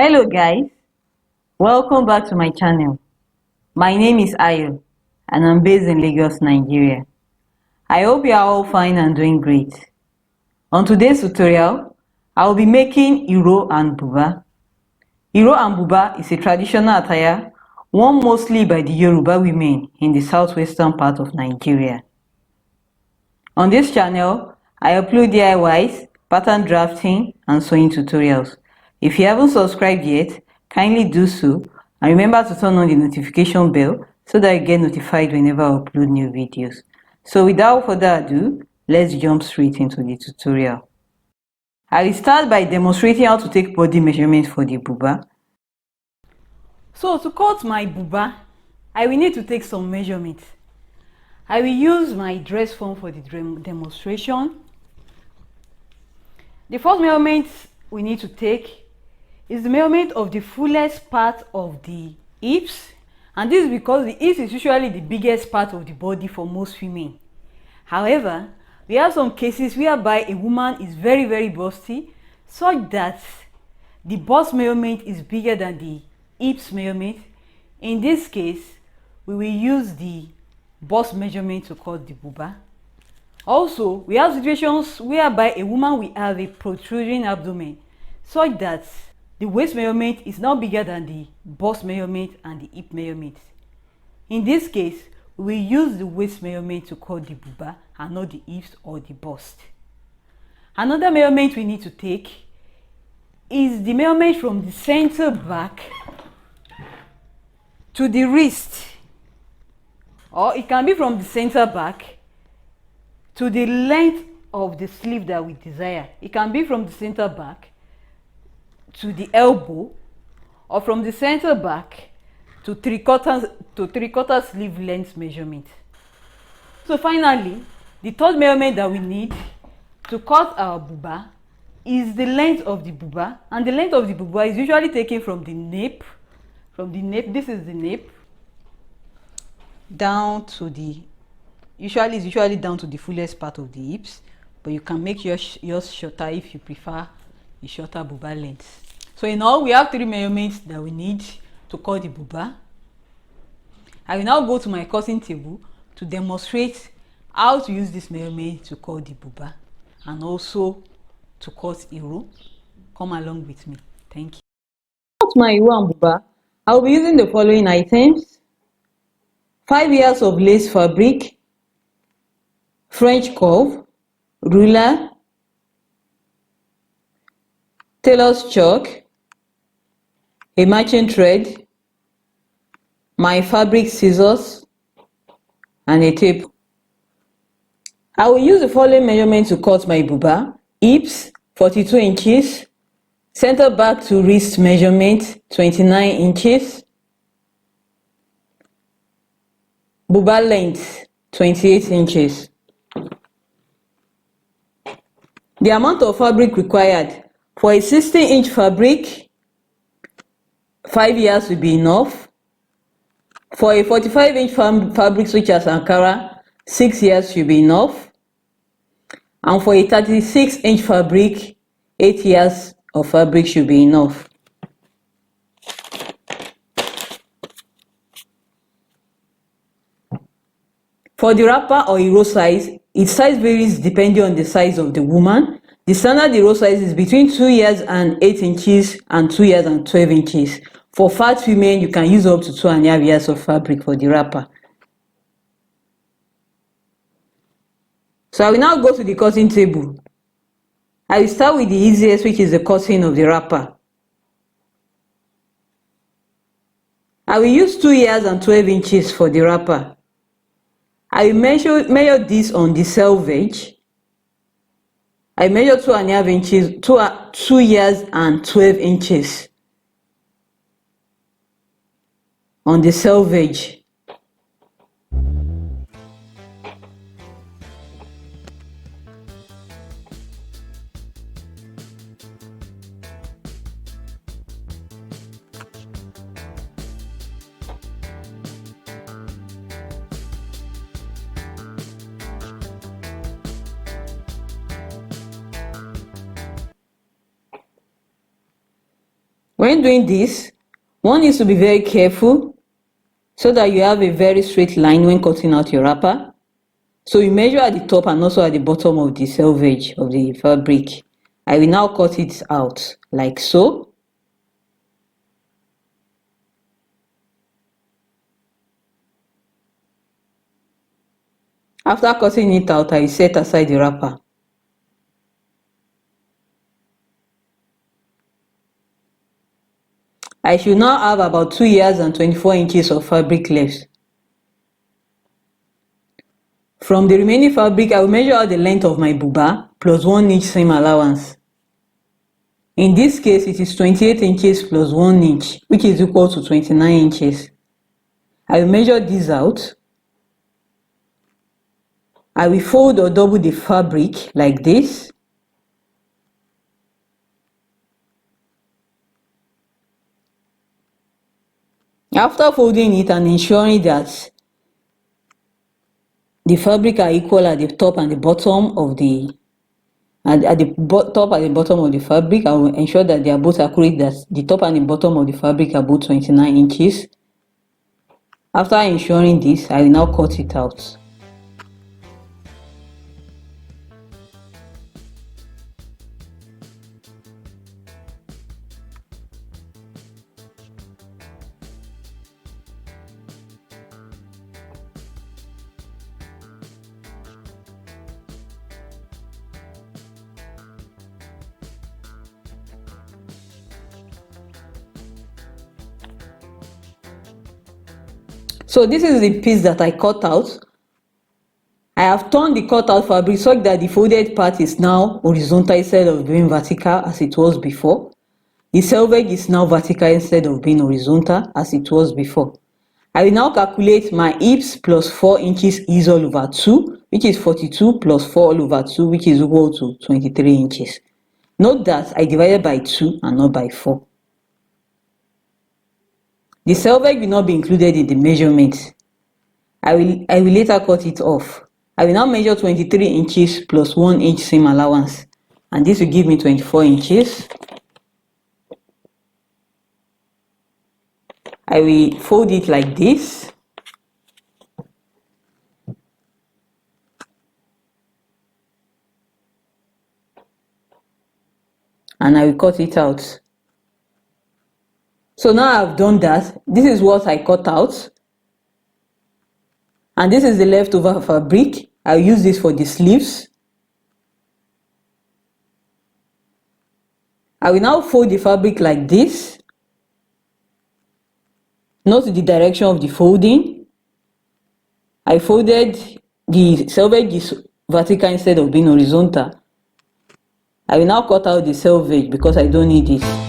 Hello guys, welcome back to my channel. My name is Ayo and I'm based in Lagos, Nigeria. I hope you are all fine and doing great. On today's tutorial, I will be making Iro and Buba. Iro and Buba is a traditional attire worn mostly by the Yoruba women in the southwestern part of Nigeria. On this channel, I upload DIYs, pattern drafting and sewing tutorials. If you haven't subscribed yet, kindly do so and remember to turn on the notification bell so that you get notified whenever I upload new videos. So without further ado, let's jump straight into the tutorial. I will start by demonstrating how to take body measurement for the buba. So to cut my buba, I will need to take some measurements. I will use my dress form for the demonstration. The first measurement we need to take is the measurement of the fullest part of the hips, and this is because the hips is usually the biggest part of the body for most women. However, we have some cases whereby a woman is very busty such that the bust measurement is bigger than the hips measurement. In this case, we will use the bust measurement to cut the buba. Also, we have situations whereby a woman will have a protruding abdomen such that the waist measurement is now bigger than the bust measurement and the hip measurement. In this case, we will use the waist measurement to cut the buba and not the hips or the bust. Another measurement we need to take is the measurement from the center back to the wrist, or it can be from the center back to the length of the sleeve that we desire. It can be from the center back to the elbow, or from the center back to three-quarter sleeve length measurement. So finally, the third measurement that we need to cut our buba is the length of the buba, and the length of the buba is usually taken from the nape. This is the nape, down to the usually down to the fullest part of the hips, but you can make yours shorter if you prefer a shorter buba length. So in all, we have three measurements that we need to cut the buba. I will now go to my cutting table to demonstrate how to use this measurement to cut the buba and also to cut Iro. Come along with me. Thank you. To cut my Iro and buba, I will be using the following items: 5 yards of lace fabric, French curve, ruler, tailor's chalk, a matching thread, my fabric scissors, and a tape. I will use the following measurement to cut my buba: hips 42 inches, center back to wrist measurement 29 inches, buba length 28 inches. The amount of fabric required: for a 16-inch fabric, 5 yards will be enough. For a 45-inch fabric such as Ankara, 6 yards should be enough. And for a 36-inch fabric, 8 yards of fabric should be enough. For the wrapper or Iro size, its size varies depending on the size of the woman. The standard Iro size is between 2 yards and 8 inches and 2 yards and 12 inches. For fat women, you can use up to 2.5 yards of fabric for the wrapper. So I will now go to the cutting table. I will start with the easiest, which is the cutting of the wrapper. I will use 2 yards and 12 inches for the wrapper. I will measure this on the selvage. I measure 2.5 inches, 2 yards and 12 inches on the selvage. When doing this, one needs to be very careful so that you have a very straight line when cutting out your wrapper. So you measure at the top and also at the bottom of the selvage of the fabric. I will now cut it out like so. After cutting it out, I will set aside the wrapper. I should now have about 2 yards and 24 inches of fabric left. From the remaining fabric, I will measure out the length of my buba plus 1 inch seam allowance. In this case, it is 28 inches plus 1 inch, which is equal to 29 inches. I will measure this out. I will fold or double the fabric like this. After folding it and ensuring that the fabric are equal at the top and the bottom of the top and the bottom of the fabric, I will ensure that they are both accurate, that the top and the bottom of the fabric are both 29 inches. After ensuring this, I will now cut it out. So this is the piece that I cut out. I have turned the cut out fabric such that the folded part is now horizontal instead of being vertical as it was before. The selvage is now vertical instead of being horizontal as it was before. I will now calculate my hips plus 4 inches is all over 2, which is 42 plus 4 all over 2, which is equal to 23 inches. Note that I divided by 2 and not by 4. The selvage will not be included in the measurement. I will later cut it off. I will now measure 23 inches plus 1 inch seam allowance, and this will give me 24 inches. I will fold it like this. And I will cut it out. So now I've done that. This is what I cut out. And this is the leftover fabric. I'll use this for the sleeves. I will now fold the fabric like this. Note the direction of the folding. I folded the selvage is vertical instead of being horizontal. I will now cut out the selvage because I don't need it.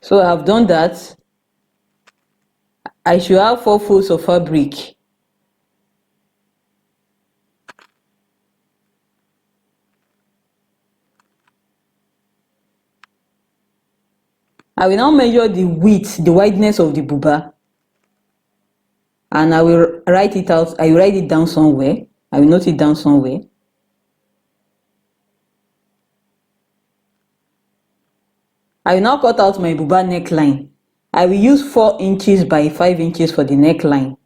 So I've done that. I should have 4 folds of fabric. I will now measure the width, the wideness of the buba, and I will write it out. I will write it down somewhere. I will note it down somewhere. I will now cut out my buba neckline. I will use 4 inches by 5 inches for the neckline.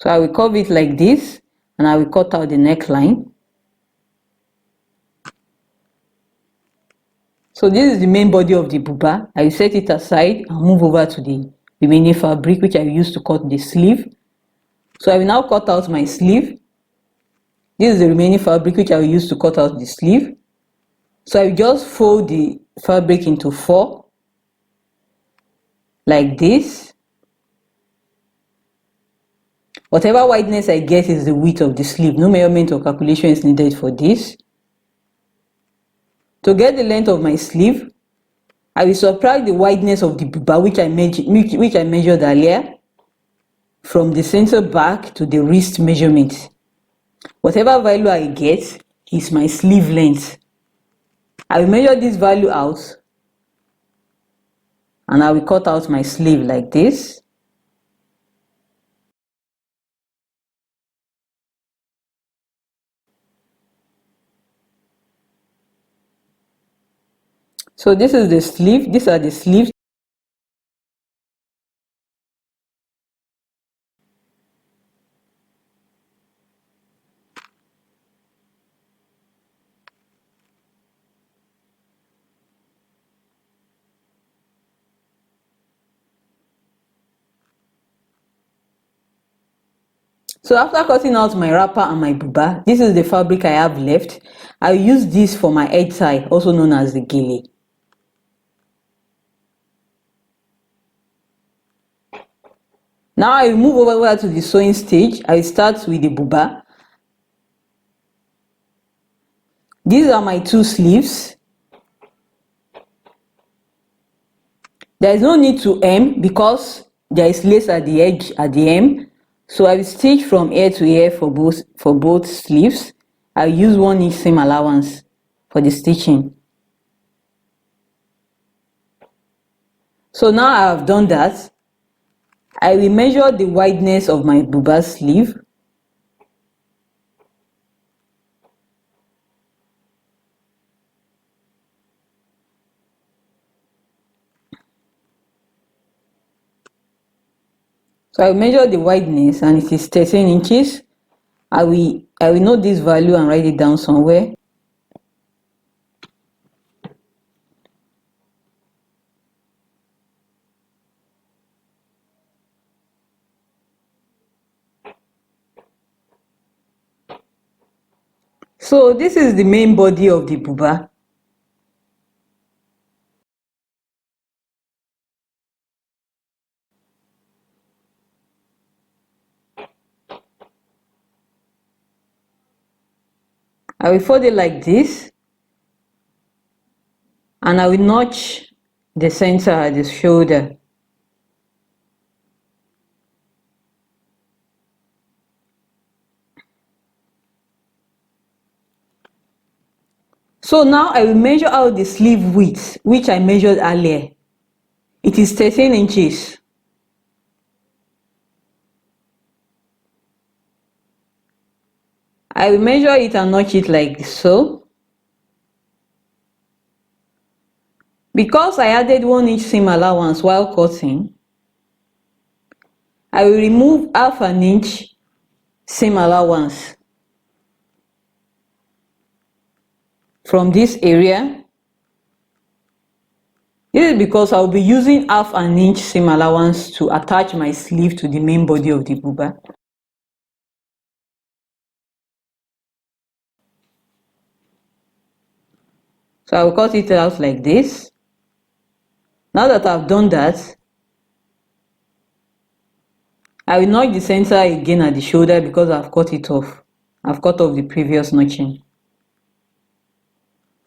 So I will curve it like this, and I will cut out the neckline. So this is the main body of the buba. I will set it aside and move over to the remaining fabric, which I will use to cut the sleeve. So I will now cut out my sleeve. This is the remaining fabric which I will use to cut out the sleeve. So I will just fold the fabric into 4 like this. Whatever wideness I get is the width of the sleeve. No measurement or calculation is needed for this. To get the length of my sleeve, I will subtract the wideness of the buba which I measured earlier from the center back to the wrist measurement. Whatever value I get is my sleeve length. I will measure this value out and I will cut out my sleeve like this. So this is the sleeve, these are the sleeves. So after cutting out my wrapper and my buba, this is the fabric I have left. I will use this for my head tie, also known as the gele. Now I will move over to the sewing stage. I will start with the buba. These are my two sleeves. There is no need to hem because there is lace at the edge at the hem. So I will stitch from ear to ear for both sleeves. I will use 1 inch seam allowance for the stitching. So now I have done that, I will measure the wideness of my buba sleeve. So I will measure the wideness and it is 13 inches. I will note this value and write it down somewhere. So this is the main body of the buba. I will fold it like this and I will notch the center at the shoulder. So now I will measure out the sleeve width which I measured earlier. It is 13 inches. I will measure it and notch it like so. Because I added 1 inch seam allowance while cutting, I will remove half an inch seam allowance from this area. This is because I will be using half an inch seam allowance to attach my sleeve to the main body of the buba. So I will cut it out like this. Now that I've done that, I will notch the center again at the shoulder because I've cut it off. I've cut off the previous notching.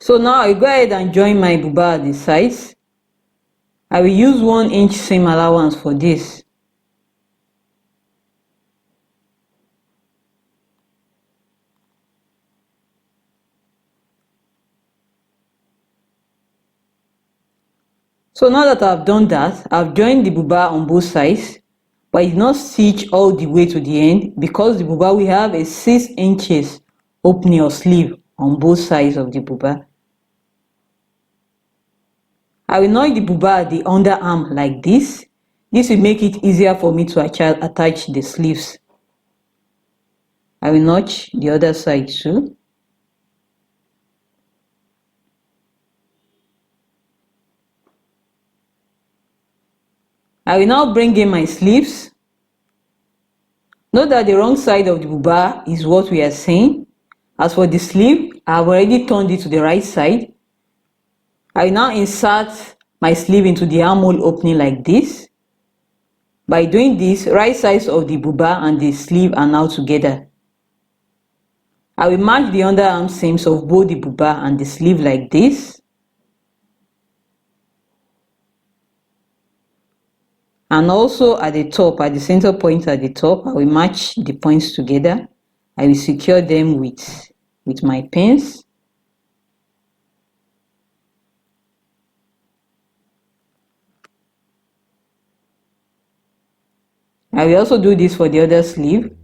So now I will go ahead and join my buba at the sides. I will use 1 inch seam allowance for this. So now that I've done that, I've joined the buba on both sides, but I did not stitch all the way to the end because the buba will have a 6 inches opening or sleeve on both sides of the buba. I will notch the buba at the underarm like this. This will make it easier for me to attach the sleeves. I will notch the other side too. I will now bring in my sleeves. Note that the wrong side of the buba is what we are seeing. As for the sleeve, I have already turned it to the right side. I will now insert my sleeve into the armhole opening like this. By doing this, right sides of the buba and the sleeve are now together. I will match the underarm seams of both the buba and the sleeve like this. And also at the top, at the center point at the top, I will match the points together. I will secure them with my pins. I will also do this for the other sleeve.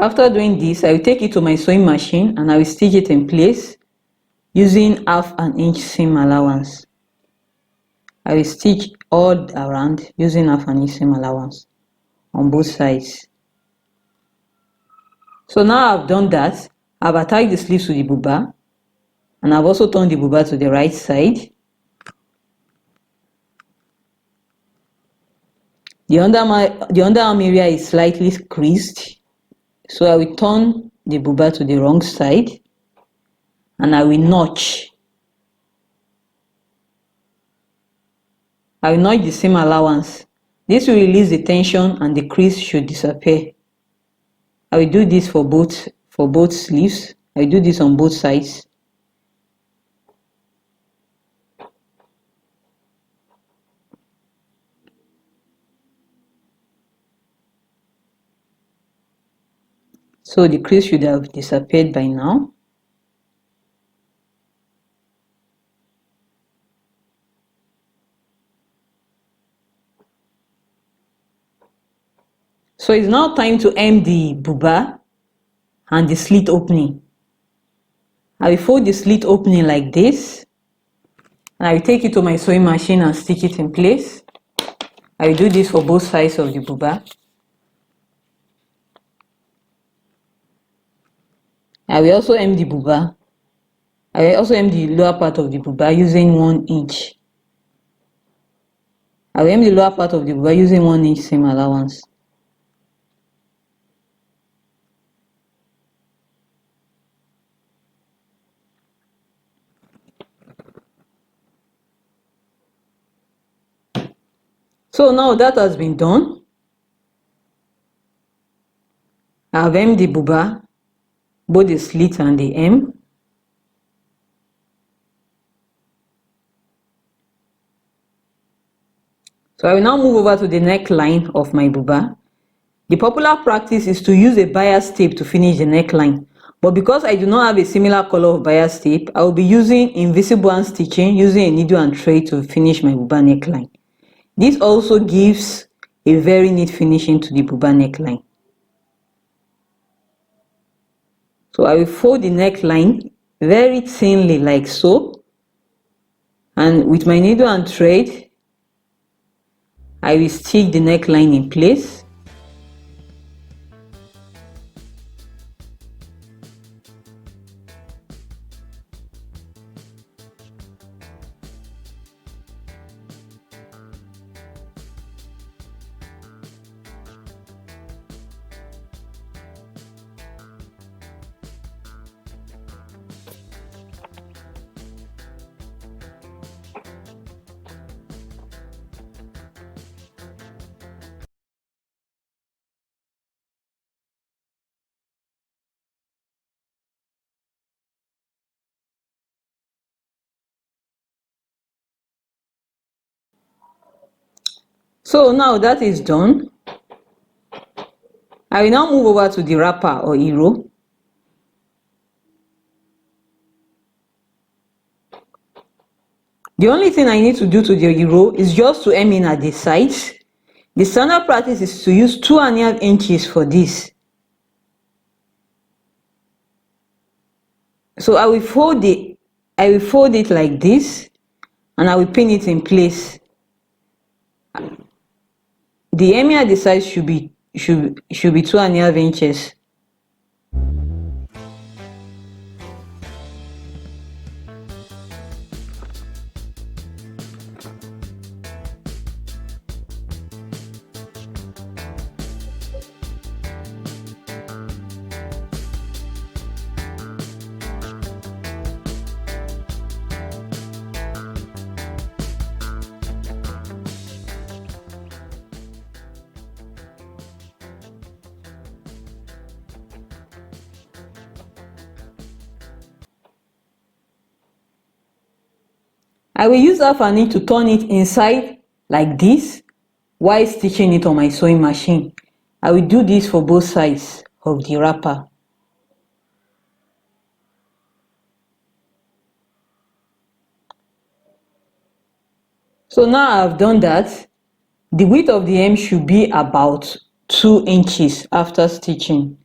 After doing this, I will take it to my sewing machine and I will stitch it in place using 1/2 inch seam allowance. I will stitch all around using 1/2 inch seam allowance on both sides. So now I've done that, I've attached the sleeves to the buba and I've also turned the buba to the right side. The underarm area is slightly creased, so I will turn the buba to the wrong side and I will notch. I will notch the seam allowance. This will release the tension and the crease should disappear. I will do this for both sleeves. I will do this on both sides. So the crease should have disappeared by now. So it's now time to hem the buba and the slit opening. I will fold the slit opening like this and I will take it to my sewing machine and stitch it in place. I will do this for both sides of the buba. I will also hem the buba. I will also hem the lower part of the buba using 1 inch. I will hem the lower part of the buba using 1 inch seam allowance. So now that has been done, I have hemmed the buba, both the slit and the hem. So I will now move over to the neckline of my buba. The popular practice is to use a bias tape to finish the neckline, but because I do not have a similar color of bias tape, I will be using invisible hand stitching using a needle and thread to finish my buba neckline. This also gives a very neat finishing to the buba neckline. So I will fold the neckline very thinly like so, and with my needle and thread, I will stitch the neckline in place. So now that is done, I will now move over to the wrapper or hero. The only thing I need to do to the hero is just to hem in at the sides. The standard practice is to use 2.5 inches for this. So I will fold it like this and I will pin it in place. The hemming at the side should be 2.5 inches. I will use half an inch to turn it inside like this while stitching it on my sewing machine. I will do this for both sides of the wrapper. So now I've done that. The width of the hem should be about 2 inches after stitching.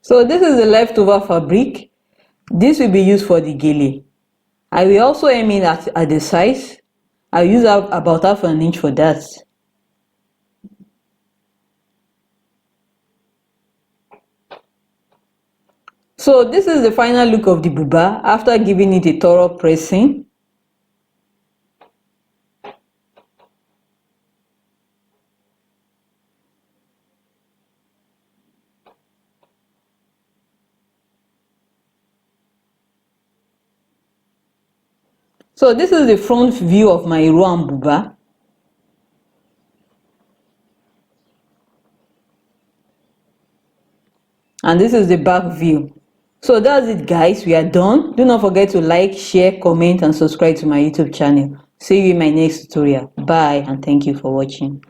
So this is the leftover fabric. This will be used for the gele. I will also hem in at the size. I'll use about half an inch for that. So this is the final look of the buba after giving it a thorough pressing. So this is the front view of my round buba. And this is the back view. So that's it, guys. We are done. Do not forget to like, share, comment and subscribe to my YouTube channel. See you in my next tutorial. Bye and thank you for watching.